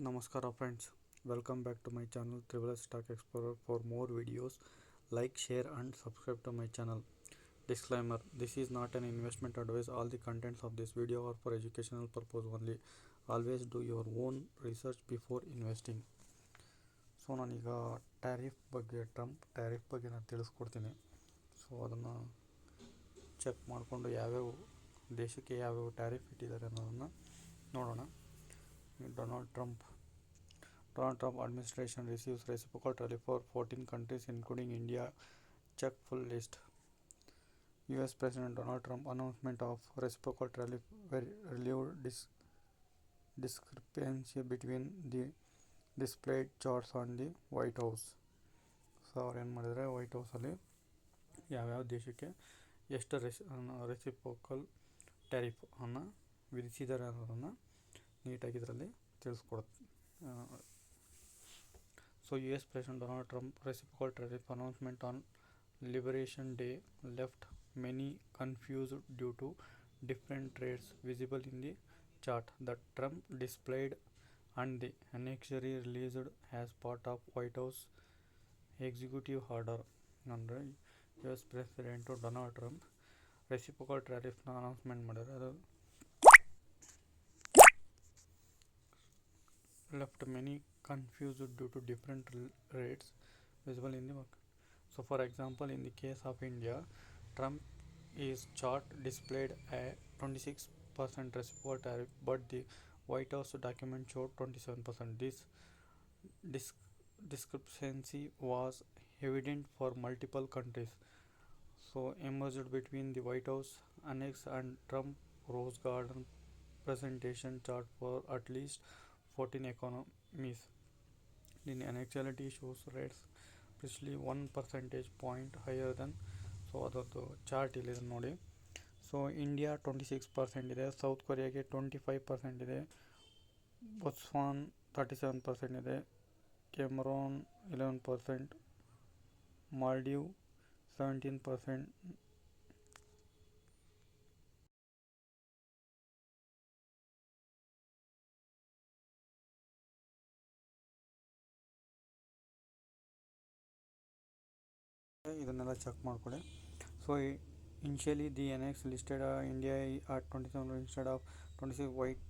Namaskara friends, welcome back to my channel Triple S Stock Explorer. For more videos, like, share and subscribe to my channel. Disclaimer: this is not an investment advice. All the contents of this video are for educational purpose only. Always do your own research before investing. So ನಾನೀಗ Trump tariff ಬಗ್ಗೆ ನಾನು ತಿಳಿಸ್ಕೊಡ್ತೀನಿ. So ಅದನ್ನು check ಮಾಡಿಕೊಂಡು ಯಾವ್ಯಾವ ದೇಶಕ್ಕೆ ಯಾವ್ಯಾವ tariff ಇಟ್ಟಿದ್ದಾರೆ ಅನ್ನೋದನ್ನು ನೋಡೋಣ. Donald Trump administration receives reciprocal tariff for 14 countries including India. Check full list. US President Donald Trump announcement of reciprocal tariff relieved discrepancy between the displayed charts on the White House. So ಅವ್ರು ಏನು ಮಾಡಿದರೆ, white ಹೌಸಲ್ಲಿ ಯಾವ್ಯಾವ ದೇಶಕ್ಕೆ ಎಷ್ಟು reciprocal tariff ಅನ್ನು ವಿಧಿಸಿದ್ದಾರೆ ಅನ್ನೋದನ್ನು ನೀಟಾಗಿ ಇದರಲ್ಲಿ ತಿಳಿಸ್ಕೊಡುತ್ತೆ. So US President Donald Trump reciprocal tariff announcement on Liberation Day left many confused due to different rates visible in the chart that Trump displayed and the annexure released as part of White House executive order. ಅಂದರೆ US president Donald Trump reciprocal ಟ್ಯಾರಿಫ್ನ announcement ಮಾಡಿದರೆ ಅದು left many confused due to different rates visible in the market. So for example, in the case of India, Trump is chart displayed a 26% reciprocal tariff, but the White House document showed 27%. This discrepancy was evident for multiple countries. So emerged between the White House annex and Trump Rose Garden presentation chart for at least 14 economies. The annuality shows rates precisely 1 percentage point higher than. So ಅದರದ್ದು chart ಇಲ್ಲಿದೆ ನೋಡಿ. So India 26% ಇದೆ, south ಕೊರಿಯಾಗೆ 25% ಇದೆ, ಬೊಟ್ಸ್ವಾನ್ 37% ಇದೆ, ಕೆಮರೋನ್ 11%, Maldive 17%, ಇದನ್ನೆಲ್ಲ check ಮಾಡ್ಕೊಳ್ಳಿ. So initially the NX listed India at 27 instead of 26. White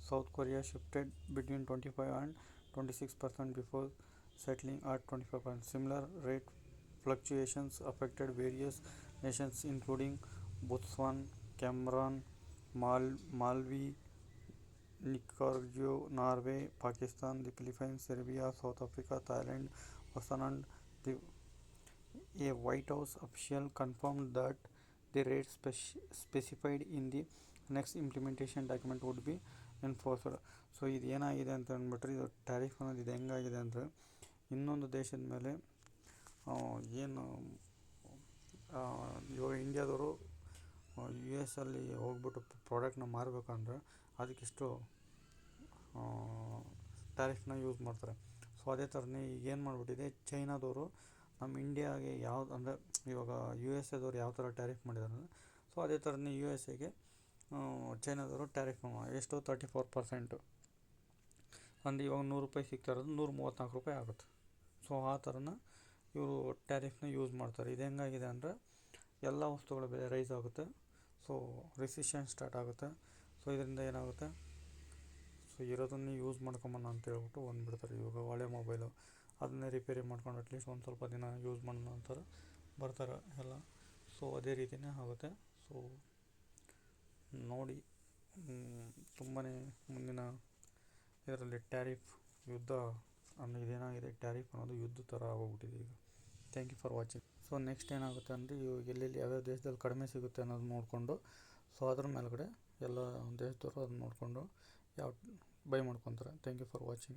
South Korea shifted between 25 and 26% before settling at 25%. Similar rate fluctuations affected various nations including Botswana, Cameroon, Malawi, Nicaragua, Norway, Pakistan, the Philippines, Serbia, South Africa, Thailand, and a White House official confirmed that the rates specified in the next implementation document would be enforced. So ಇದು ಏನಾಗಿದೆ ಅಂತ ಅಂದ್ಬಿಟ್ರೆ, ಇದು tariff ಅನ್ನೋದು ಇದು ಹೆಂಗಾಗಿದೆ ಅಂದರೆ, ಇನ್ನೊಂದು ದೇಶದ ಮೇಲೆ ಏನು ಇವಾಗ ಇಂಡಿಯಾದವರು US ಅಲ್ಲಿ ಹೋಗ್ಬಿಟ್ಟು ಪ್ರಾಡಕ್ಟ್ನ ಮಾರಬೇಕಂದ್ರೆ ಅದಕ್ಕಿಷ್ಟು ಟ್ಯಾರಿಫ್ನ ಯೂಸ್ ಮಾಡ್ತಾರೆ. ಸೊ ಅದೇ ಥರನೇ ಈಗ ಏನು ಮಾಡಿಬಿಟ್ಟಿದೆ, ಚೈನಾದವರು ನಮ್ಮ ಇಂಡಿಯಾಗೆ ಯಾವ್ದು ಅಂದರೆ ಇವಾಗ USA ಯಾವ ಥರ ಟ್ಯಾರಿಫ್ ಮಾಡಿದ್ದಾರೆ ಅಂದರೆ, ಸೊ ಅದೇ ಥರನೇ USA ಚೈನಾದವರು ಟ್ಯಾರಿಫ್ ಎಷ್ಟು 34%. ಅಂದರೆ ಇವಾಗ ₹100 ಸಿಗ್ತಾ ಇರೋದು ₹134 ಆಗುತ್ತೆ. ಸೊ ಆ ಥರನ ಇವರು ಟ್ಯಾರಿಫ್ನ ಯೂಸ್ ಮಾಡ್ತಾರೆ. ಇದು ಹೆಂಗಾಗಿದೆ ಅಂದರೆ, ಎಲ್ಲ ವಸ್ತುಗಳ ಬೆಲೆ ರೈಸ್ ಆಗುತ್ತೆ, ಸೊ ರಿಸಿಷನ್ ಸ್ಟಾರ್ಟ್ ಆಗುತ್ತೆ. ಸೊ ಇದರಿಂದ ಏನಾಗುತ್ತೆ, ಸೊ ಇರೋದನ್ನೇ ಯೂಸ್ ಮಾಡ್ಕೊಂಬನ ಅಂತ ಹೇಳ್ಬಿಟ್ಟು ಬಂದುಬಿಡ್ತಾರೆ. ಇವಾಗ ಹಳೆ ಮೊಬೈಲು ಅದನ್ನೇ ರಿಪೇರಿ ಮಾಡ್ಕೊಂಡು ಅಟ್ಲೀಸ್ಟ್ ಒಂದು ಸ್ವಲ್ಪ ದಿನ ಯೂಸ್ ಮಾಡೋಣ ಅಂತಾರೆ, ಬರ್ತಾರೆ ಎಲ್ಲ. ಸೊ ಅದೇ ರೀತಿಯೇ ಆಗುತ್ತೆ. ಸೊ ನೋಡಿ, ತುಂಬಾ ಮುಂದಿನ ಇದರಲ್ಲಿ ಟ್ಯಾರಿಫ್ ಯುದ್ಧ ಅಂದರೆ ಇದೇನಾಗಿದೆ, ಟ್ಯಾರಿಫ್ ಅನ್ನೋದು ಯುದ್ಧ ಥರ ಆಗೋಗ್ಬಿಟ್ಟಿದೆ ಈಗ. Thank you for watching. So next ಏನಾಗುತ್ತೆ ಅಂದರೆ, ಇವಾಗ ಎಲ್ಲೆಲ್ಲಿ ಯಾವ್ಯಾವ ದೇಶದಲ್ಲಿ ಕಡಿಮೆ ಸಿಗುತ್ತೆ ಅನ್ನೋದು ನೋಡಿಕೊಂಡು, ಸೊ ಅದ್ರ ಮೇಲ್ಗಡೆ ಎಲ್ಲ ದೇಶದವರು ಅದನ್ನ ನೋಡಿಕೊಂಡು ಯಾವ ಬೈ ಮಾಡ್ಕೊತಾರೆ. Thank you for watching.